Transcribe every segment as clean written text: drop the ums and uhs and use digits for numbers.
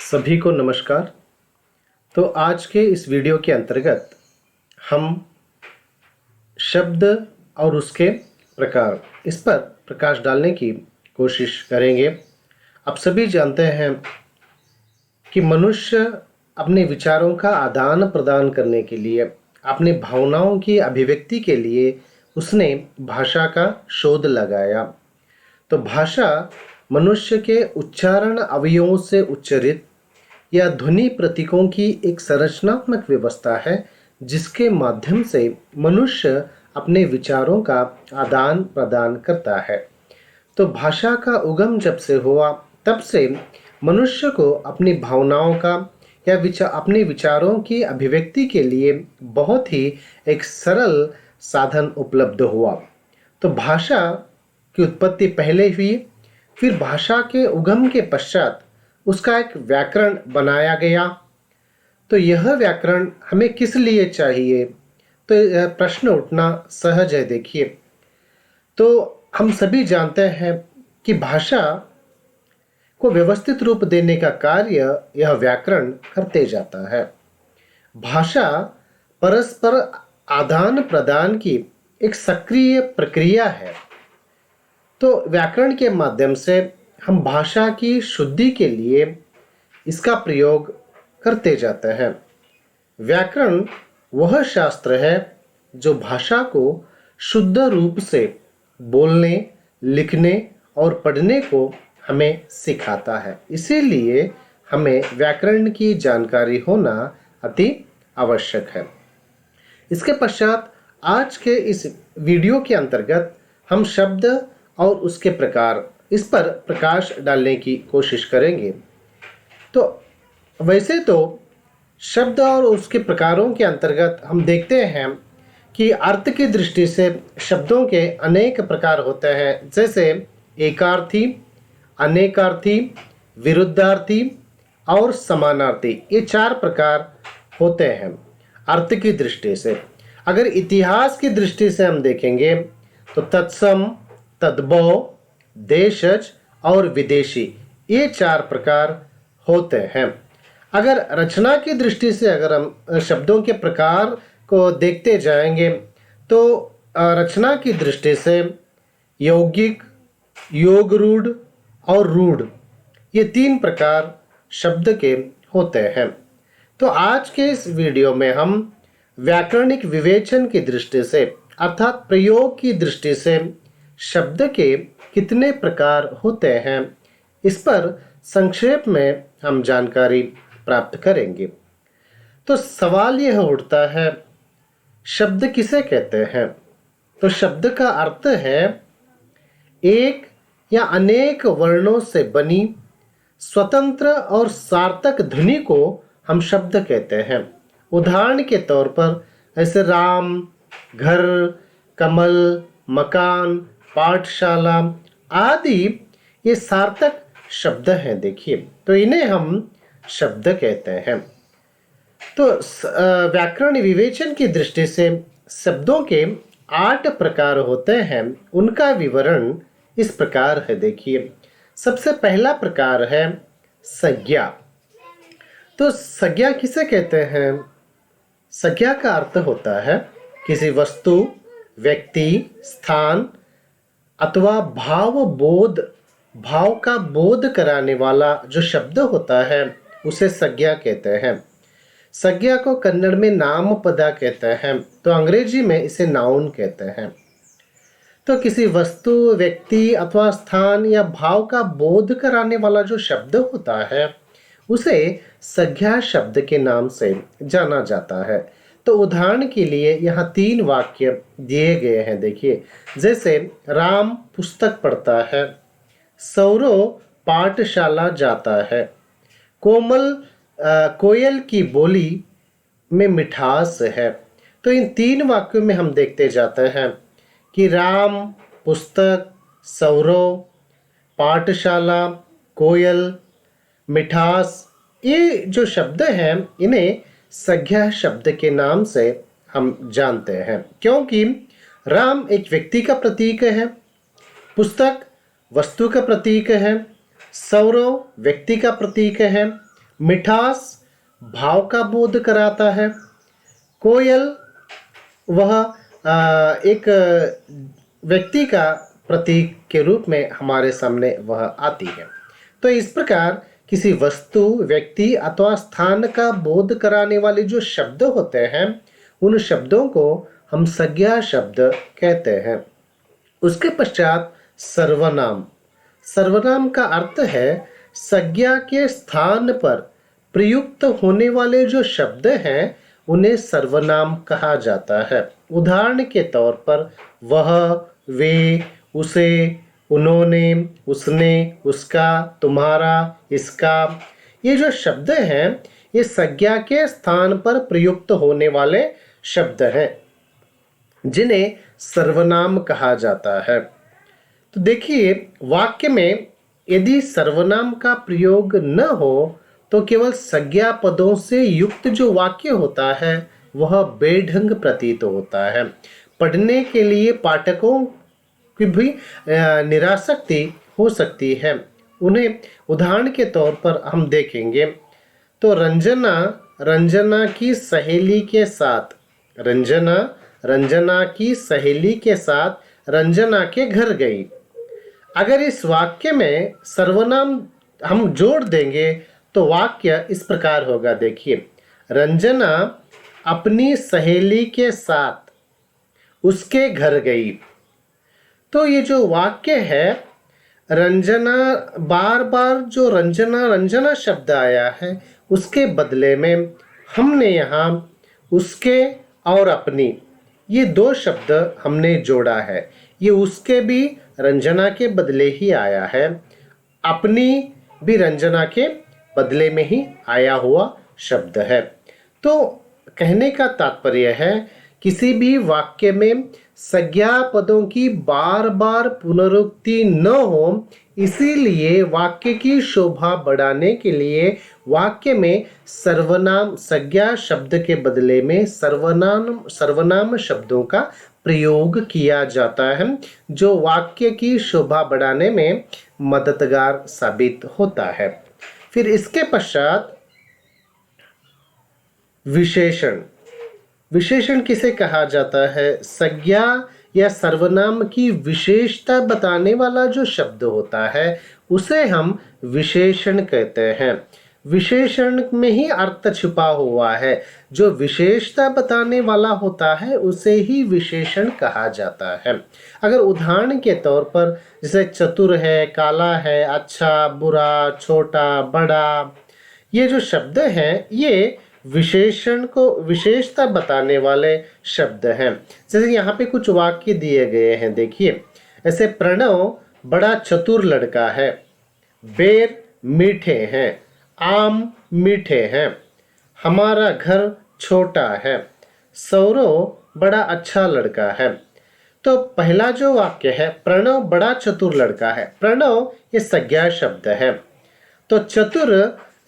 सभी को नमस्कार। तो आज के इस वीडियो के अंतर्गत हम शब्द और उसके प्रकार इस पर प्रकाश डालने की कोशिश करेंगे। आप सभी जानते हैं कि मनुष्य अपने विचारों का आदान प्रदान करने के लिए, अपनी भावनाओं की अभिव्यक्ति के लिए उसने भाषा का शोध लगाया। तो भाषा मनुष्य के उच्चारण अवयवों से उच्चरित या ध्वनि प्रतीकों की एक संरचनात्मक व्यवस्था है जिसके माध्यम से मनुष्य अपने विचारों का आदान प्रदान करता है। तो भाषा का उगम जब से हुआ तब से मनुष्य को अपनी भावनाओं का या अपने विचारों की अभिव्यक्ति के लिए बहुत ही एक सरल साधन उपलब्ध हुआ। तो भाषा की उत्पत्ति पहले हुई, फिर भाषा के उगम के पश्चात उसका एक व्याकरण बनाया गया। तो यह व्याकरण हमें किस लिए चाहिए, तो यह प्रश्न उठना सहज है। देखिए, तो हम सभी जानते हैं कि भाषा को व्यवस्थित रूप देने का कार्य यह व्याकरण करते जाता है। भाषा परस्पर आदान प्रदान की एक सक्रिय प्रक्रिया है। तो व्याकरण के माध्यम से हम भाषा की शुद्धि के लिए इसका प्रयोग करते जाते हैं। व्याकरण वह शास्त्र है जो भाषा को शुद्ध रूप से बोलने, लिखने और पढ़ने को हमें सिखाता है। इसीलिए हमें व्याकरण की जानकारी होना अति आवश्यक है। इसके पश्चात आज के इस वीडियो के अंतर्गत हम शब्द और उसके प्रकार इस पर प्रकाश डालने की कोशिश करेंगे। तो वैसे तो शब्द और उसके प्रकारों के अंतर्गत हम देखते हैं कि अर्थ की दृष्टि से शब्दों के अनेक प्रकार होते हैं, जैसे एकार्थी, अनेकार्थी, विरुद्धार्थी और समानार्थी। ये 4 प्रकार होते हैं अर्थ की दृष्टि से। अगर इतिहास की दृष्टि से हम देखेंगे तो तत्सम, तद्भव, देशज और विदेशी, ये 4 प्रकार होते हैं। अगर रचना की दृष्टि से अगर हम शब्दों के प्रकार को देखते जाएंगे तो रचना की दृष्टि से यौगिक, योगरूढ़ और रूढ़, ये 3 प्रकार शब्द के होते हैं। तो आज के इस वीडियो में हम व्याकरणिक विवेचन की दृष्टि से अर्थात प्रयोग की दृष्टि से शब्द के कितने प्रकार होते हैं, इस पर संक्षेप में हम जानकारी प्राप्त करेंगे। तो सवाल यह उठता है, शब्द किसे कहते हैं? तो शब्द का अर्थ है एक या अनेक वर्णों से बनी स्वतंत्र और सार्थक ध्वनि को हम शब्द कहते हैं। उदाहरण के तौर पर ऐसे राम, घर, कमल, मकान, पाठशाला आदि ये सार्थक शब्द हैं। देखिए, तो इन्हें हम शब्द कहते हैं। तो व्याकरण विवेचन की दृष्टि से शब्दों के 8 प्रकार होते हैं। उनका विवरण इस प्रकार है। देखिए, सबसे पहला प्रकार है संज्ञा। तो संज्ञा किसे कहते हैं? संज्ञा का अर्थ होता है किसी वस्तु, व्यक्ति, स्थान अथवा भाव का बोध कराने वाला जो शब्द होता है उसे संज्ञा कहते हैं। संज्ञा को कन्नड़ में नाम पदा कहते हैं, तो अंग्रेजी में इसे नाउन कहते हैं। तो किसी वस्तु, व्यक्ति अथवा स्थान या भाव का बोध कराने वाला जो शब्द होता है उसे संज्ञा शब्द के नाम से जाना जाता है। तो उदाहरण के लिए यहाँ 3 वाक्य दिए गए हैं। देखिए, जैसे राम पुस्तक पढ़ता है, सौरव पाठशाला जाता है, कोयल की बोली में मिठास है। तो इन 3 वाक्यों में हम देखते जाते हैं कि राम, पुस्तक, सौरव, पाठशाला, कोयल, मिठास, ये जो शब्द हैं इन्हें संज्ञा शब्द के नाम से हम जानते हैं, क्योंकि राम एक व्यक्ति का प्रतीक है, पुस्तक वस्तु का प्रतीक है, सौरव व्यक्ति का प्रतीक है, मिठास भाव का बोध कराता है। कोयल वह एक व्यक्ति का प्रतीक के रूप में हमारे सामने वह आती है। तो इस प्रकार किसी वस्तु, व्यक्ति अथवा स्थान का बोध कराने वाले जो शब्द होते हैं, उन शब्दों को हम संज्ञा शब्द कहते हैं। उसके पश्चात सर्वनाम। सर्वनाम का अर्थ है संज्ञा के स्थान पर प्रयुक्त होने वाले जो शब्द हैं, उन्हें सर्वनाम कहा जाता है। उदाहरण के तौर पर वह, वे, उसे, उन्होंने, उसने, उसका, तुम्हारा, इसका। ये जो शब्द हैं, ये संज्ञा के स्थान पर प्रयुक्त होने वाले शब्द हैं, जिन्हें सर्वनाम कहा जाता है। तो देखिए, वाक्य में यदि सर्वनाम का प्रयोग न हो तो केवल संज्ञा पदों से युक्त जो वाक्य होता है वह बेढंग प्रतीत होता है। पढ़ने के लिए पाठकों की भी निरासक्ति हो सकती है। उन्हें उदाहरण के तौर पर हम देखेंगे तो रंजना रंजना की सहेली के साथ, रंजना रंजना की सहेली के साथ रंजना के घर गई। अगर इस वाक्य में सर्वनाम हम जोड़ देंगे तो वाक्य इस प्रकार होगा। देखिए, रंजना अपनी सहेली के साथ उसके घर गई। तो ये जो वाक्य है, रंजना, बार बार जो रंजना रंजना शब्द आया है, उसके बदले में हमने यहाँ उसके और अपनी, ये दो शब्द हमने जोड़ा है। ये उसके भी रंजना के बदले ही आया है, अपनी भी रंजना के बदले में ही आया हुआ शब्द है। तो कहने का तात्पर्य है, किसी भी वाक्य में संज्ञा पदों की बार बार पुनरुक्ति न हो, इसीलिए वाक्य की शोभा बढ़ाने के लिए वाक्य में सर्वनाम, संज्ञा शब्द के बदले में सर्वनाम शब्दों का प्रयोग किया जाता है, जो वाक्य की शोभा बढ़ाने में मददगार साबित होता है। फिर इसके पश्चात विशेषण। विशेषण किसे कहा जाता है? संज्ञा या सर्वनाम की विशेषता बताने वाला जो शब्द होता है उसे हम विशेषण कहते हैं। विशेषण में ही अर्थ छुपा हुआ है। जो विशेषता बताने वाला होता है उसे ही विशेषण कहा जाता है। अगर उदाहरण के तौर पर जैसे चतुर है, काला है, अच्छा, बुरा, छोटा, बड़ा, ये जो शब्द हैं ये विशेषण को, विशेषता बताने वाले शब्द हैं। जैसे यहाँ पे कुछ वाक्य दिए गए हैं, देखिए, ऐसे प्रणव बड़ा चतुर लड़का है, बेर मीठे हैं, आम मीठे हैं, हमारा घर छोटा है, सौरव बड़ा अच्छा लड़का है। तो पहला जो वाक्य है, प्रणव बड़ा चतुर लड़का है, प्रणव ये संज्ञा शब्द है। तो चतुर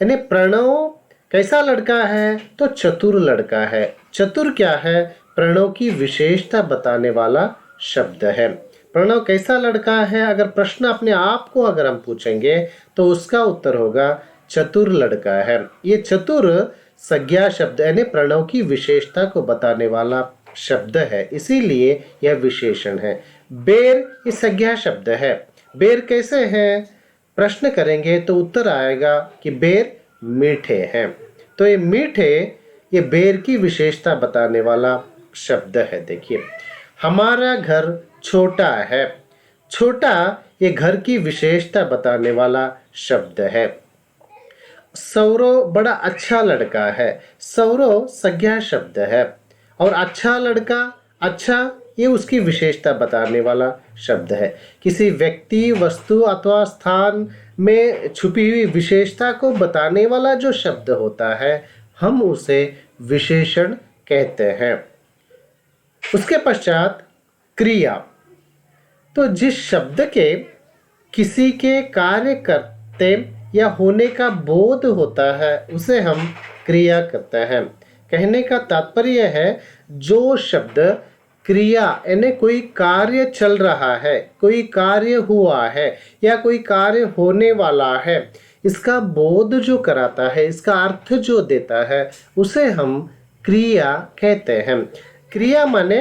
यानी प्रणव कैसा लड़का है? तो चतुर लड़का है। चतुर क्या है? प्रणव की विशेषता बताने वाला शब्द है। प्रणव कैसा लड़का है, अगर प्रश्न अपने आप को अगर हम पूछेंगे तो उसका उत्तर होगा चतुर लड़का है। ये चतुर संज्ञा शब्द यानी प्रणव की विशेषता को बताने वाला शब्द है, इसीलिए यह विशेषण है। बेर ये संज्ञा शब्द है। बेर कैसे हैं? प्रश्न करेंगे तो उत्तर आएगा कि बेर मीठे हैं। तो ये मीठे, ये बेर की विशेषता बताने वाला शब्द है। देखिए, हमारा घर छोटा है, छोटा ये घर की विशेषता बताने वाला शब्द है। सौरव बड़ा अच्छा लड़का है, सौरव संज्ञा शब्द है, और अच्छा लड़का, अच्छा ये उसकी विशेषता बताने वाला शब्द है। किसी व्यक्ति, वस्तु अथवा स्थान में छुपी हुई विशेषता को बताने वाला जो शब्द होता है हम उसे विशेषण कहते हैं। उसके पश्चात क्रिया। तो जिस शब्द के किसी के कार्य करते या होने का बोध होता है उसे हम क्रिया कहते हैं। कहने का तात्पर्य है, जो शब्द क्रिया यानी कोई कार्य चल रहा है, कोई कार्य हुआ है या कोई कार्य होने वाला है, इसका बोध जो कराता है, इसका अर्थ जो देता है, उसे हम क्रिया कहते हैं। क्रिया माने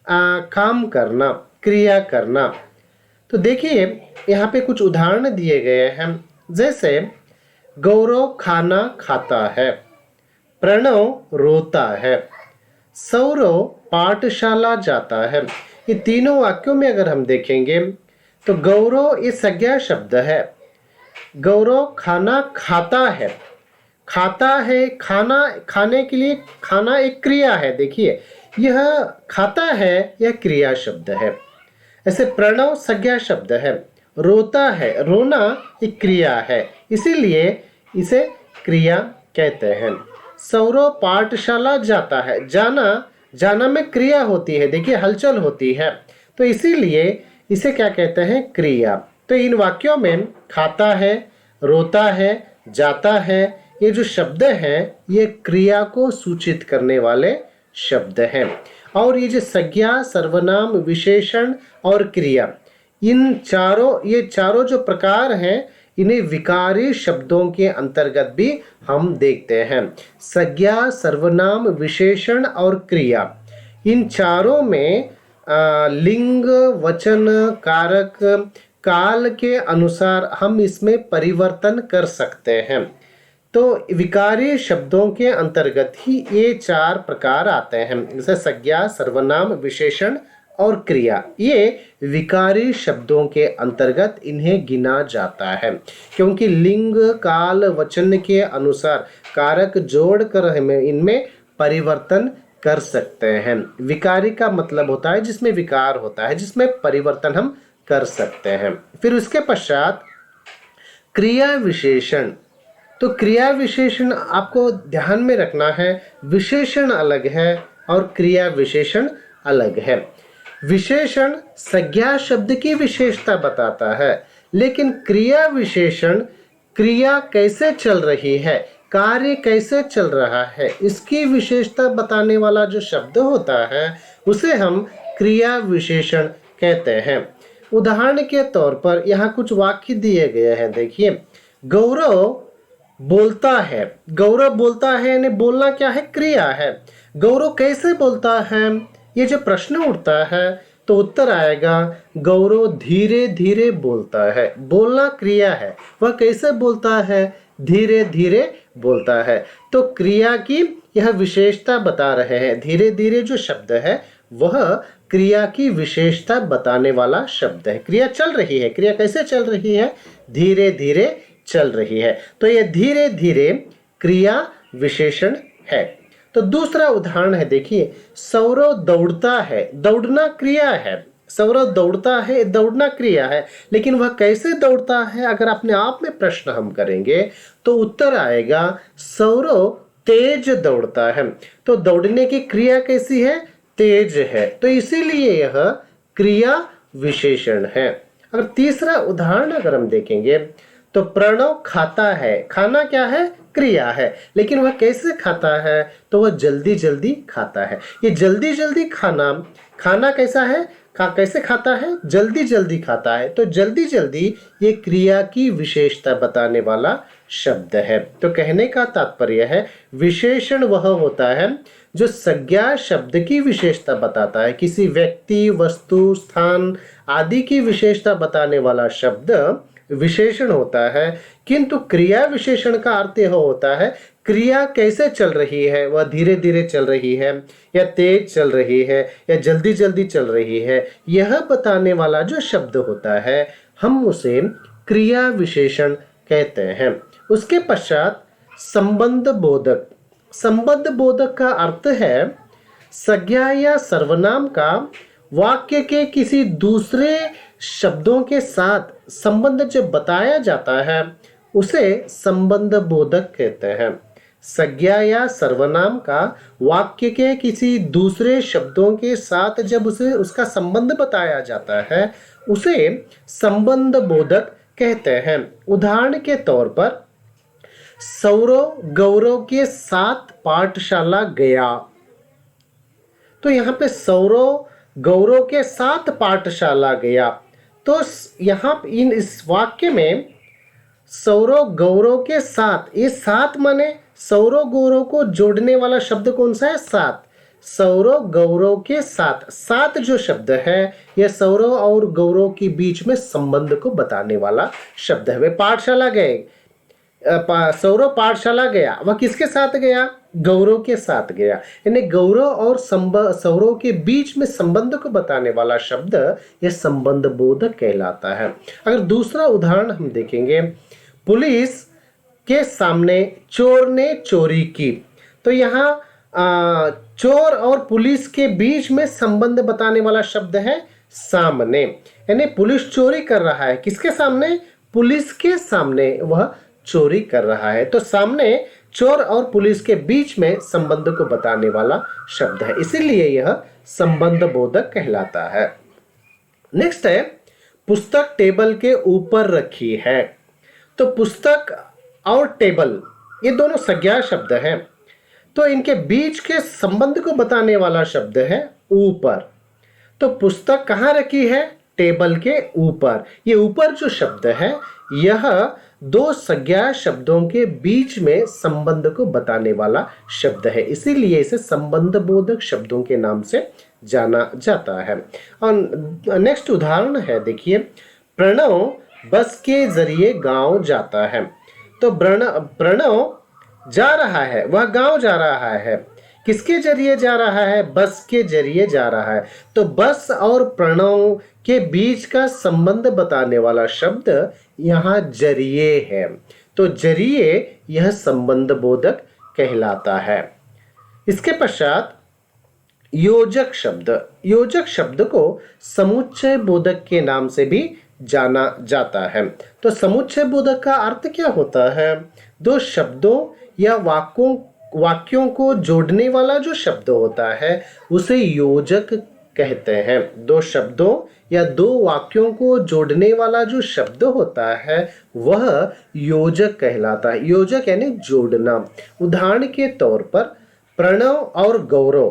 काम करना, क्रिया करना। तो देखिए यहाँ पे कुछ उदाहरण दिए गए हैं, जैसे गौरव खाना खाता है, प्रणव रोता है, सौरव पाठशाला जाता है। ये तीनों वाक्यों में अगर हम देखेंगे तो गौरव ये संज्ञा शब्द है। गौरव खाना खाता है, खाता है, खाना, खाने के लिए खाना एक क्रिया है। देखिए यह खाता है, यह क्रिया शब्द है। ऐसे प्रणव संज्ञा शब्द है, रोता है, रोना एक क्रिया है, इसीलिए इसे क्रिया कहते हैं। सौरव पाठशाला जाता है, जाना, जाना में क्रिया होती है, देखिए हलचल होती है, तो इसीलिए इसे क्या कहते हैं, क्रिया। तो इन वाक्यों में खाता है, रोता है, जाता है, ये जो शब्द हैं ये क्रिया को सूचित करने वाले शब्द हैं। और ये जो संज्ञा, सर्वनाम, विशेषण और क्रिया, इन चारों, ये चारों जो प्रकार हैं, इन्हें विकारी शब्दों के अंतर्गत भी हम देखते हैं। संज्ञा, सर्वनाम, विशेषण और क्रिया, इन चारों में लिंग, वचन, कारक, काल के अनुसार हम इसमें परिवर्तन कर सकते हैं। तो विकारी शब्दों के अंतर्गत ही ये चार प्रकार आते हैं, जैसे संज्ञा, सर्वनाम, विशेषण और क्रिया। ये विकारी शब्दों के अंतर्गत इन्हें गिना जाता है, क्योंकि लिंग, काल, वचन के अनुसार कारक जोड़कर हमें इनमें परिवर्तन कर सकते हैं। विकारी का मतलब होता है जिसमें विकार होता है, जिसमें परिवर्तन हम कर सकते हैं। फिर उसके पश्चात क्रिया विशेषण। तो क्रिया विशेषण आपको ध्यान में रखना है, विशेषण अलग है और क्रिया विशेषण अलग है। विशेषण संज्ञा शब्द की विशेषता बताता है, लेकिन क्रिया विशेषण क्रिया कैसे चल रही है, कार्य कैसे चल रहा है, इसकी विशेषता बताने वाला जो शब्द होता है उसे हम क्रिया विशेषण कहते हैं। उदाहरण के तौर पर यहाँ कुछ वाक्य दिए गए हैं, देखिए गौरव बोलता है, गौरव बोलता है यानी बोलना क्या है, क्रिया है। गौरव कैसे बोलता है, ये जो प्रश्न उठता है तो उत्तर आएगा गौरव धीरे धीरे बोलता है। बोलना क्रिया है, वह कैसे बोलता है, धीरे धीरे बोलता है। तो क्रिया की यह विशेषता बता रहे हैं। धीरे धीरे जो शब्द है वह क्रिया की विशेषता बताने वाला शब्द है। क्रिया चल रही है, क्रिया कैसे चल रही है, धीरे धीरे चल रही है, तो यह धीरे धीरे क्रिया विशेषण है। तो दूसरा उदाहरण है, देखिए सौरव दौड़ता है, दौड़ना क्रिया है। सौरव दौड़ता है, दौड़ना क्रिया है, लेकिन वह कैसे दौड़ता है, अगर अपने आप में प्रश्न हम करेंगे तो उत्तर आएगा सौरव तेज दौड़ता है। तो दौड़ने की क्रिया कैसी है, तेज है, तो इसीलिए यह क्रिया विशेषण है। अगर तीसरा उदाहरण अगर हम देखेंगे तो प्रणव खाता है, खाना क्या है, क्रिया है, लेकिन वह कैसे खाता है, तो वह जल्दी जल्दी खाता है। ये जल्दी जल्दी खाना, खाना कैसा है, कैसे खाता है, जल्दी जल्दी खाता है, तो जल्दी जल्दी ये क्रिया की विशेषता बताने वाला शब्द है। तो कहने का तात्पर्य है विशेषण वह होता है जो संज्ञा शब्द की विशेषता बताता है, किसी व्यक्ति, वस्तु, स्थान आदि की विशेषता बताने वाला शब्द विशेषण होता है। किंतु क्रिया विशेषण का अर्थ यह होता है क्रिया कैसे चल रही है, वह धीरे धीरे चल रही है या तेज चल रही है या जल्दी जल्दी चल रही है, यह बताने वाला जो शब्द होता है हम उसे क्रिया विशेषण कहते हैं। उसके पश्चात संबंध बोधक। संबंध बोधक का अर्थ है संज्ञा या सर्वनाम का वाक्य के किसी दूसरे शब्दों के साथ संबंध जब बताया जाता है उसे संबंध बोधक कहते हैं। संज्ञा या सर्वनाम का वाक्य के किसी दूसरे शब्दों के साथ जब उसे उसका संबंध बताया जाता है उसे संबंध बोधक कहते हैं। उदाहरण के तौर पर सौरव गौरव के साथ पाठशाला गया, तो यहाँ पे सौरव गौरव के साथ पाठशाला गया, तो यहाँ इस वाक्य में सौरव गौरव के साथ, ये साथ माने सौरव गौरव को जोड़ने वाला शब्द कौन सा है? साथ। सौरव गौरव के साथ, साथ जो शब्द है यह सौरव और गौरव के बीच में संबंध को बताने वाला शब्द है। वे पाठशाला गए, सौरव पाठशाला गया, वह किसके साथ गया? गौरव के साथ गया। यानी गौरव और सौरव के बीच में संबंध को बताने वाला शब्द यह संबंध बोधक कहलाता है। अगर दूसरा उदाहरण हम देखेंगे, पुलिस के सामने चोर ने चोरी की, तो यहाँ चोर और पुलिस के बीच में संबंध बताने वाला शब्द है सामने। यानी पुलिस चोरी कर रहा है, किसके सामने? पुलिस के सामने वह चोरी कर रहा है। तो सामने चोर और पुलिस के बीच में संबंध को बताने वाला शब्द है, इसीलिए यह संबंध बोधक कहलाता है। नेक्स्ट है, पुस्तक टेबल के ऊपर रखी है। तो पुस्तक और टेबल ये दोनों संज्ञा शब्द हैं, तो इनके बीच के संबंध को बताने वाला शब्द है ऊपर। तो पुस्तक कहाँ रखी है? टेबल के ऊपर। ये ऊपर जो शब्द है यह दो संज्ञा शब्दों के बीच में संबंध को बताने वाला शब्द है, इसीलिए इसे संबंध बोधक शब्दों के नाम से जाना जाता है। और नेक्स्ट उदाहरण है, देखिए, प्रणव बस के जरिए गांव जाता है। तो प्रणव जा रहा है, वह गांव जा रहा है, किसके जरिए जा रहा है? बस के जरिए जा रहा है। तो बस और प्रणव के बीच का संबंध बताने वाला शब्द यहाँ जरिए है। तो जरिए यह संबंध बोधक कहलाता है। इसके पश्चात योजक शब्द, योजक शब्द को समुच्चय बोधक के नाम से भी जाना जाता है। तो समुच्चय बोधक का अर्थ क्या होता है? दो शब्दों या वाक्यों को जोड़ने वाला जो शब्द होता है उसे योजक कहते हैं। दो शब्दों या दो वाक्यों को जोड़ने वाला जो शब्द होता है वह योजक कहलाता है। योजक यानी जोड़ना। उदाहरण के तौर पर प्रणव और गौरव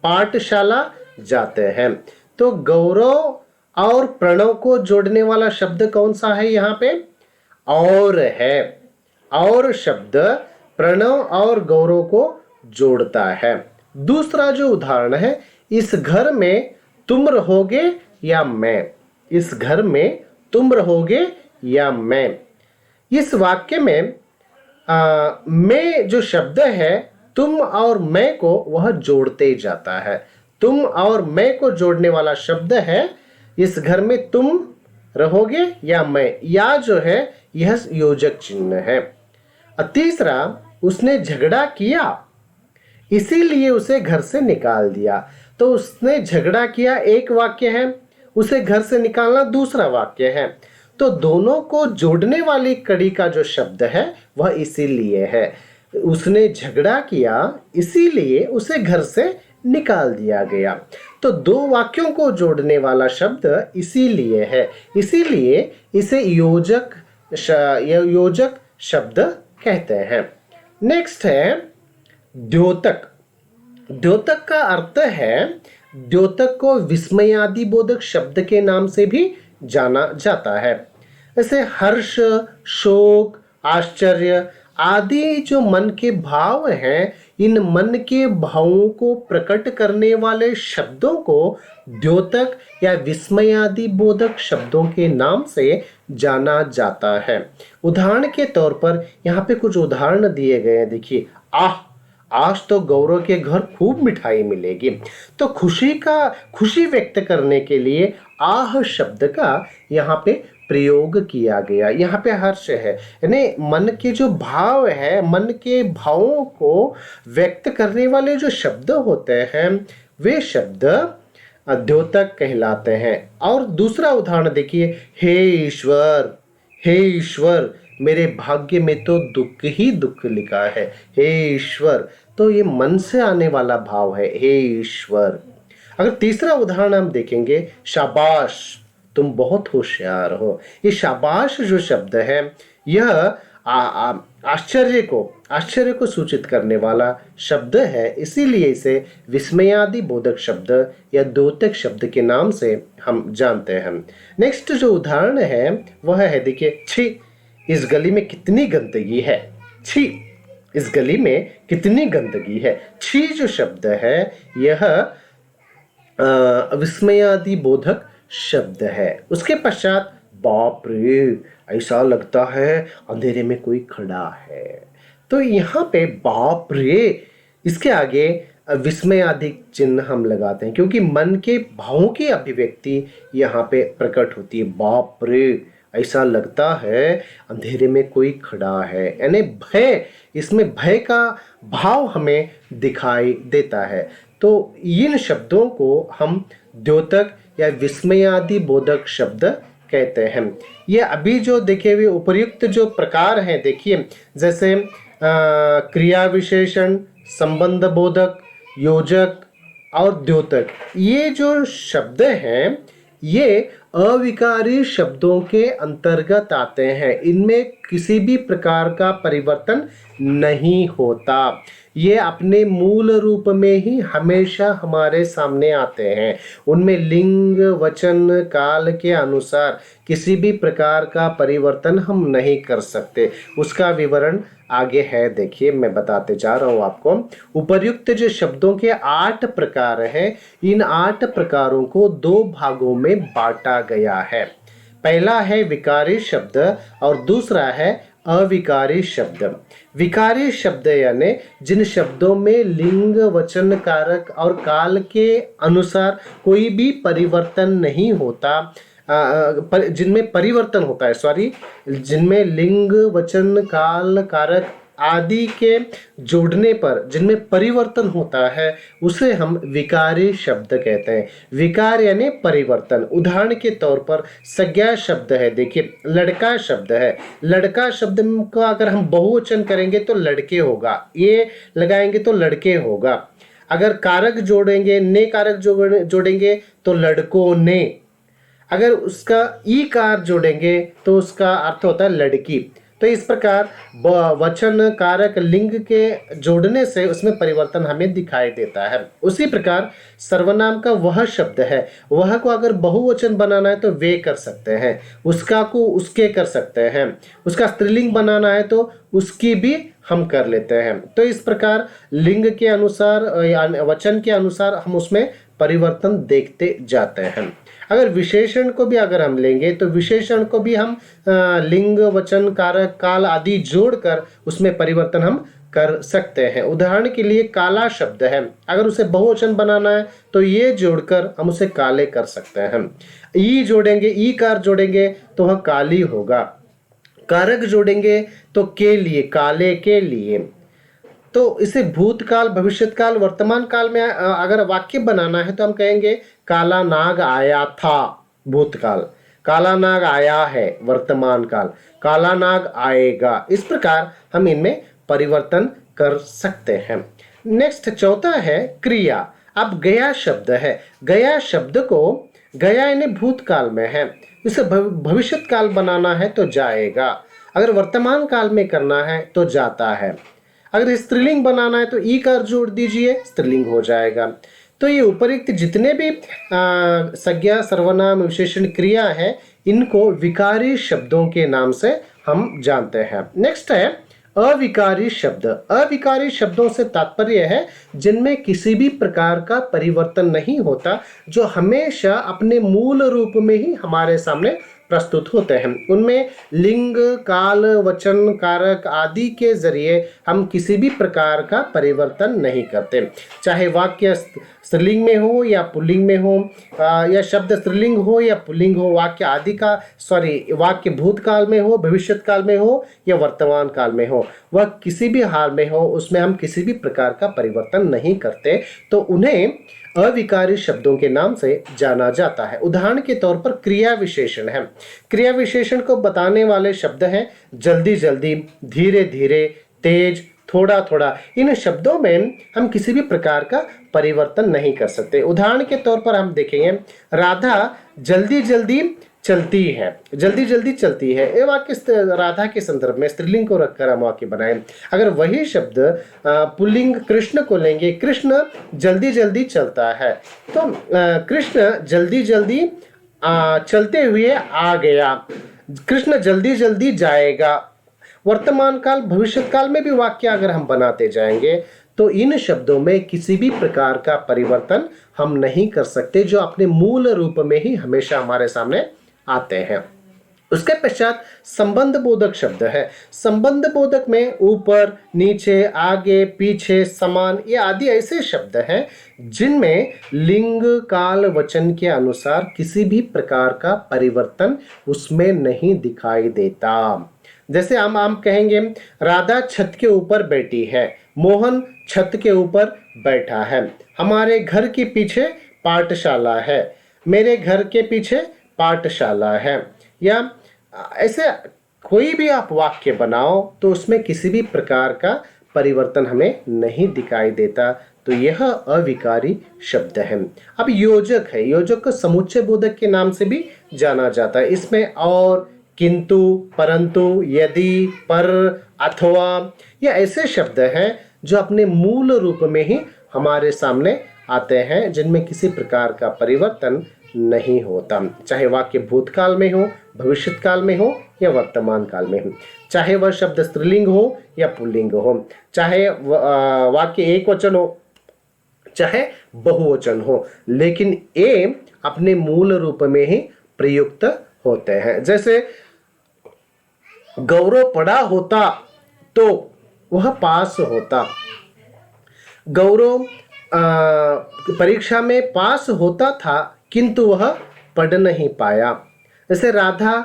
पाठशाला जाते हैं। तो गौरव और प्रणव को जोड़ने वाला शब्द कौन सा है यहाँ पे? और है। और शब्द प्रणव और गौरव को जोड़ता है। दूसरा जो उदाहरण है, इस घर में तुम रहोगे या मैं। इस घर में तुम रहोगे या मैं। इस वाक्य में मैं जो शब्द है तुम और मैं को वह जोड़ते जाता है। तुम और मैं को जोड़ने वाला शब्द है इस घर में तुम रहोगे या मैं, या जो है यह योजक चिन्ह है। तीसरा, उसने झगड़ा किया इसीलिए उसे घर से निकाल दिया। तो उसने झगड़ा किया एक वाक्य है, उसे घर से निकालना दूसरा वाक्य है। तो दोनों को जोड़ने वाली कड़ी का जो शब्द है वह इसीलिए है। उसने झगड़ा किया इसीलिए उसे घर से निकाल दिया गया। तो दो वाक्यों को जोड़ने वाला शब्द इसीलिए है, इसीलिए इसे योजक शब्द कहते हैं। नेक्स्ट है द्योतक। द्योतक का अर्थ है, द्योतक को विस्मयादि बोधक शब्द के नाम से भी जाना जाता है। जैसे हर्ष, शोक, आश्चर्य आदि जो मन के भाव हैं, इन मन के भावों को प्रकट करने वाले शब्दों को द्योतक या विस्मयादि बोधक शब्दों के नाम से जाना जाता है। उदाहरण के तौर पर यहाँ पे कुछ उदाहरण दिए गए हैं। देखिए, आज तो गौरव के घर खूब मिठाई मिलेगी। तो खुशी व्यक्त करने के लिए आह शब्द का यहाँ पे प्रयोग किया गया। यहाँ पे हर्ष है, यानी मन के जो भाव है, मन के भावों को व्यक्त करने वाले जो शब्द होते हैं वे शब्द द्योतक कहलाते हैं। और दूसरा उदाहरण देखिए, हे ईश्वर मेरे भाग्य में तो दुख ही दुख लिखा है। हे ईश्वर, तो ये मन से आने वाला भाव है, हे ईश्वर। अगर तीसरा उदाहरण हम देखेंगे, शाबाश तुम बहुत होशियार हो। ये शाबाश जो शब्द है यह आश्चर्य को सूचित करने वाला शब्द है, इसीलिए इसे विस्मयादि बोधक शब्द या द्योतक शब्द के नाम से हम जानते हैं। नेक्स्ट जो उदाहरण है वह है, देखिए, छी इस गली में कितनी गंदगी है। छी, इस गली में कितनी गंदगी है। छी जो शब्द है यह विस्मयादि बोधक शब्द है। उसके पश्चात बाप रे, ऐसा लगता है अंधेरे में कोई खड़ा है। तो यहाँ पे बाप रे, इसके आगे विस्मयादिक चिन्ह हम लगाते हैं क्योंकि मन के भावों की अभिव्यक्ति यहाँ पे प्रकट होती है। बाप रे, ऐसा लगता है अंधेरे में कोई खड़ा है, यानी भय, इसमें भय का भाव हमें दिखाई देता है। तो इन शब्दों को हम द्योतक या विस्मयादि बोधक शब्द कहते हैं। ये अभी जो देखे हुए उपर्युक्त जो प्रकार हैं, देखिए जैसे क्रिया विशेषण, संबंध बोधक, योजक और द्योतक, ये जो शब्द हैं ये अविकारी शब्दों के अंतर्गत आते हैं। इनमें किसी भी प्रकार का परिवर्तन नहीं होता। ये अपने मूल रूप में ही हमेशा हमारे सामने आते हैं। उनमें लिंग, वचन, काल के अनुसार किसी भी प्रकार का परिवर्तन हम नहीं कर सकते। उसका विवरण आगे है, देखिए मैं बताते जा रहा हूँ आपको। उपर्युक्त जो शब्दों के 8 प्रकार हैं, इन 8 प्रकारों को 2 भागों में बांटा गया है। पहला है विकारी शब्द और दूसरा है अविकारी शब्द। विकारी शब्द यानी जिन शब्दों में लिंग, वचन, कारक और काल के अनुसार कोई भी परिवर्तन नहीं होता, जिनमें परिवर्तन होता है, सॉरी, जिनमें लिंग, वचन, काल, कारक आदि के जोड़ने पर जिनमें परिवर्तन होता है उसे हम विकारी शब्द कहते हैं। विकार यानी परिवर्तन। उदाहरण के तौर पर संज्ञा शब्द है, देखिए लड़का शब्द है। लड़का शब्द का अगर हम बहुवचन करेंगे तो लड़के होगा, ये लगाएंगे तो लड़के होगा। अगर कारक जोड़ेंगे, ने कारक जोड़ेंगे तो लड़कों ने। अगर उसका ई कार जोड़ेंगे तो उसका अर्थ होता है लड़की। तो इस प्रकार वचन, कारक, लिंग के जोड़ने से उसमें परिवर्तन हमें दिखाई देता है। उसी प्रकार सर्वनाम का वह शब्द है, वह को अगर बहुवचन बनाना है तो वे कर सकते हैं, उसका को उसके कर सकते हैं, उसका स्त्रीलिंग बनाना है तो उसकी भी हम कर लेते हैं। तो इस प्रकार लिंग के अनुसार, वचन के अनुसार हम उसमें परिवर्तन देखते जाते हैं। अगर विशेषण को भी अगर हम लेंगे तो विशेषण को भी हम लिंग, वचन, कारक, काल आदि जोड़कर उसमें परिवर्तन हम कर सकते हैं। उदाहरण के लिए काला शब्द है, अगर उसे बहुवचन बनाना है तो ये जोड़कर हम उसे काले कर सकते हैं। ई जोड़ेंगे, ई कार जोड़ेंगे तो वह काली होगा। कारक जोड़ेंगे तो के लिए, काले के लिए। तो इसे भूतकाल, भविष्यकाल, वर्तमान काल में अगर वाक्य बनाना है तो हम कहेंगे काला नाग आया था भूतकाल, काला नाग आया है वर्तमान काल, काला नाग आएगा। इस प्रकार हम इनमें परिवर्तन कर सकते हैं। नेक्स्ट चौथा है क्रिया। अब गया शब्द है, गया शब्द को, गया यानी भूतकाल में है, इसे भविष्यत काल बनाना है तो जाएगा। अगर वर्तमान काल में करना है तो जाता है। अगर स्त्रीलिंग बनाना है तो ई कार जोड़ दीजिए, स्त्रीलिंग हो जाएगा। तो ये उपरिक्त जितने भी संज्ञा, सर्वनाम, विशेषण, क्रिया है, इनको विकारी शब्दों के नाम से हम जानते हैं। नेक्स्ट है अविकारी शब्द। अविकारी शब्दों से तात्पर्य है जिनमें किसी भी प्रकार का परिवर्तन नहीं होता, जो हमेशा अपने मूल रूप में ही हमारे सामने प्रस्तुत होते हैं। उनमें लिंग, काल, वचन, कारक आदि के जरिए हम किसी भी प्रकार का परिवर्तन नहीं करते, चाहे वाक्य स्त्रीलिंग में हो या पुल्लिंग में हो, या शब्द स्त्रीलिंग हो या पुल्लिंग हो, वाक्य आदि का वाक्य भूतकाल में हो, भविष्यत काल में हो या वर्तमान काल में हो, वह किसी भी हाल में हो, उसमें हम किसी भी प्रकार का परिवर्तन नहीं करते, तो उन्हें अविकारी शब्दों के नाम से जाना जाता है। उदाहरण के तौर पर क्रिया विशेषण है। क्रिया विशेषण को बताने वाले शब्द हैं जल्दी जल्दी, धीरे धीरे, तेज, थोड़ा थोड़ा। इन शब्दों में हम किसी भी प्रकार का परिवर्तन नहीं कर सकते। उदाहरण के तौर पर हम देखेंगे राधा जल्दी जल्दी चलती है, जल्दी जल्दी चलती है। ये वाक्य राधा के संदर्भ में स्त्रीलिंग को रखकर हम वाक्य बनाएं। अगर वही शब्द पुल्लिंग कृष्ण को लेंगे, कृष्ण जल्दी जल्दी चलता है, तो कृष्ण जल्दी जल्दी चलते हुए आ गया। कृष्ण जल्दी जल्दी जाएगा। वर्तमान काल भविष्य काल में भी वाक्य अगर हम बनाते जाएंगे तो इन शब्दों में किसी भी प्रकार का परिवर्तन हम नहीं कर सकते, जो अपने मूल रूप में ही हमेशा हमारे सामने आते हैं। उसके पश्चात संबंध बोधक शब्द है। संबंध बोधक में ऊपर, नीचे, आगे, पीछे, समान, ये आदि ऐसे शब्द हैं जिनमें लिंग, काल, वचन के अनुसार किसी भी प्रकार का परिवर्तन उसमें नहीं दिखाई देता। जैसे हम कहेंगे राधा छत के ऊपर बैठी है, मोहन छत के ऊपर बैठा है, हमारे घर के पीछे पाठशाला है, मेरे घर के पीछे पाठशाला है, या ऐसे कोई भी आप वाक्य बनाओ तो उसमें किसी भी प्रकार का परिवर्तन हमें नहीं दिखाई देता, तो यह अविकारी शब्द है। अब योजक है। योजक को समुच्चय बोधक के नाम से भी जाना जाता है। इसमें और, किंतु, परंतु, यदि, पर, अथवा, ये ऐसे शब्द हैं जो अपने मूल रूप में ही हमारे सामने आते हैं, जिनमें किसी प्रकार का परिवर्तन नहीं होता, चाहे वाक्य भूतकाल में हो, भविष्य काल में हो या वर्तमान काल में हो, चाहे वह शब्द स्त्रीलिंग हो या पुल्लिंग हो, चाहे वाक्य एक वचन हो चाहे बहुवचन हो, लेकिन ये अपने मूल रूप में ही प्रयुक्त होते हैं। जैसे गौरव पढ़ा होता तो वह पास होता, गौरव परीक्षा में पास होता था किंतु वह पढ़ नहीं पाया। जैसे राधा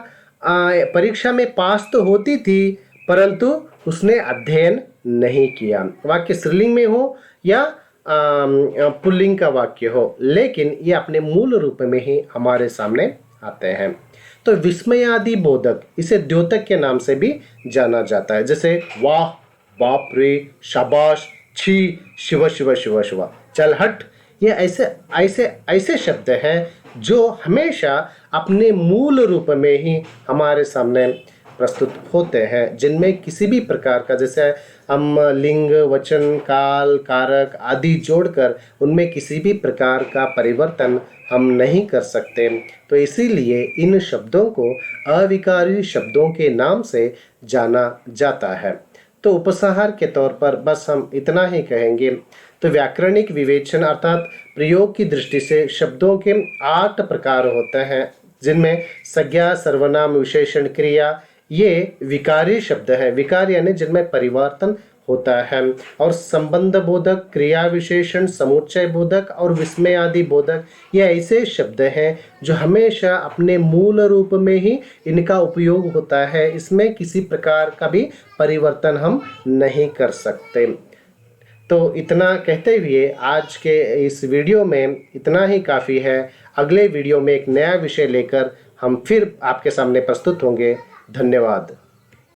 परीक्षा में पास तो होती थी परंतु उसने अध्ययन नहीं किया। वाक्य स्त्रीलिंग में हो या पुल्लिंग का वाक्य हो, लेकिन ये अपने मूल रूप में ही हमारे सामने आते हैं। तो विस्मयादि बोधक, इसे द्योतक के नाम से भी जाना जाता है। जैसे वाह, बाप रे, शाबाश, छी, शिव शिव शिव शिव, चल हट, ये ऐसे ऐसे ऐसे शब्द हैं जो हमेशा अपने मूल रूप में ही हमारे सामने प्रस्तुत होते हैं, जिनमें किसी भी प्रकार का, जैसे हम लिंग, वचन, काल, कारक आदि जोड़कर उनमें किसी भी प्रकार का परिवर्तन हम नहीं कर सकते। तो इसीलिए इन शब्दों को अविकारी शब्दों के नाम से जाना जाता है। तो उपसंहार के तौर पर बस हम इतना ही कहेंगे। तो व्याकरणिक विवेचन अर्थात प्रयोग की दृष्टि से शब्दों के 8 प्रकार होते हैं, जिनमें संज्ञा, सर्वनाम, विशेषण, क्रिया, ये विकारी शब्द है। विकार यानी जिनमें परिवर्तन होता है। और संबंध बोधक, क्रिया विशेषण, समुच्चय बोधक और विस्मय आदि बोधक, ये ऐसे शब्द हैं जो हमेशा अपने मूल रूप में ही इनका उपयोग होता है। इसमें किसी प्रकार का भी परिवर्तन हम नहीं कर सकते। तो इतना कहते हुए आज के इस वीडियो में इतना ही काफ़ी है। अगले वीडियो में एक नया विषय लेकर हम फिर आपके सामने प्रस्तुत होंगे। धन्यवाद।